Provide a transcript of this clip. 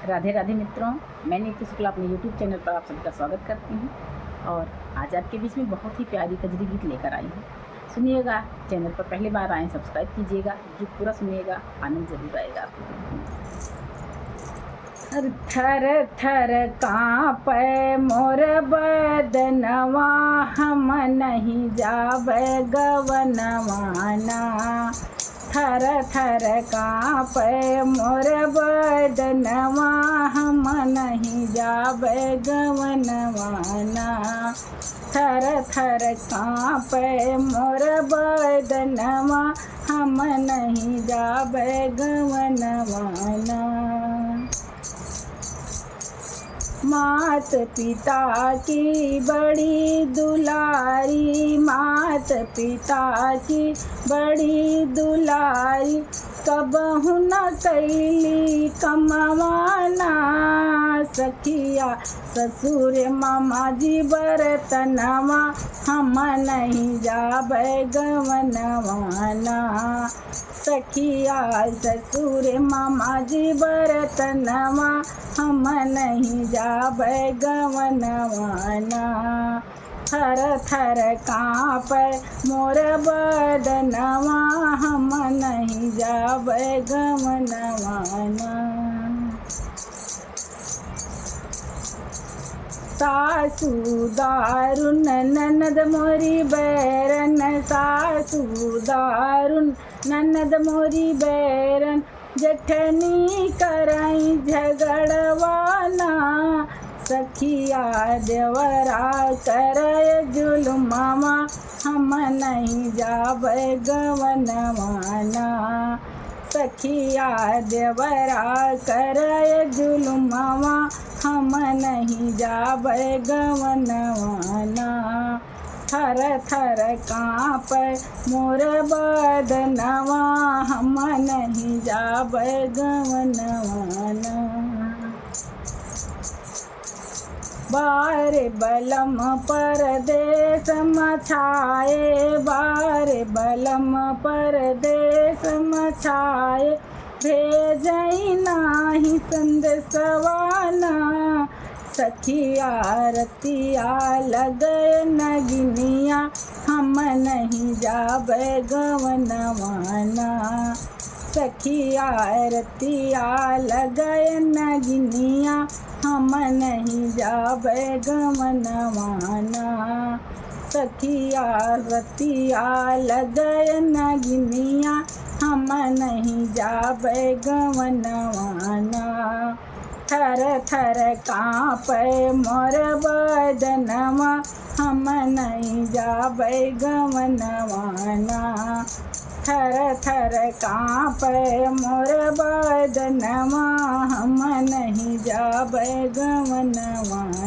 राधे राधे मित्रों, मैं नीतू शुक्ला अपने YouTube चैनल पर आप सभी का स्वागत करती हूँ। और आज आपके बीच में बहुत ही प्यारी कजरी गीत लेकर आई हूँ। सुनिएगा, चैनल पर पहली बार आए सब्सक्राइब कीजिएगा, गीत पूरा सुनिएगा, आनंद जरूर आएगा आपको। थर थर कांपे मोर बदनवा, हम नहीं जाबे गवनवाना। थर थर कांपे मोर बदनवा, हम नहीं जाबे गवनवाना। थर थर कांपे मोर बदनवा, हम नहीं जाबे गवनवाना। मात पिता की बड़ी दुलारी, मात पिता की बड़ी दुलारी, कबहु न कैली कमवाना। सखिया ससुर मामा जी बरतनवा, हम नहीं जाबे गवनवाना। सखिया ससुर मामा जी बरतनवा, हम नहीं जाबे गवनवाना। थर थर कांपे मोर बदनवा, हम नहीं जाबे गवनवाना। सासू दारुन ननद मोरी बैरन, सासू दारुन ननद मोरी बैरन, जेठनी कराई झगड़वाना। सखिया देवरा करे जुलमावा, हम नहीं जाबे गवनवाना। सखिया देवरा करे जुलमावा, हम नहीं जाबे गवनवाना। थर थर कांपे मोर बदनवा, हम नहीं जाबे गवनवाना। बारे बलम परदेस मछाए, बारे बलम परदेस मछाए, भेजई नाही संदेशवाना। सखिया रतिया लगे नगिनिया, हम नहीं जाबे गवनवाना। सखिया रतिया लगे नगिनिया, हम नहीं जाबे गवनवाना। सखिया रतिया लगे नगिनिया, हम नहीं जाबे गवनवाना। थर थर कांपे मोर बदनवा, हम नहीं जाबे गवनवाना। थर थर कांपे मोर बदनवा, हम नहीं जाबे गवनवाना।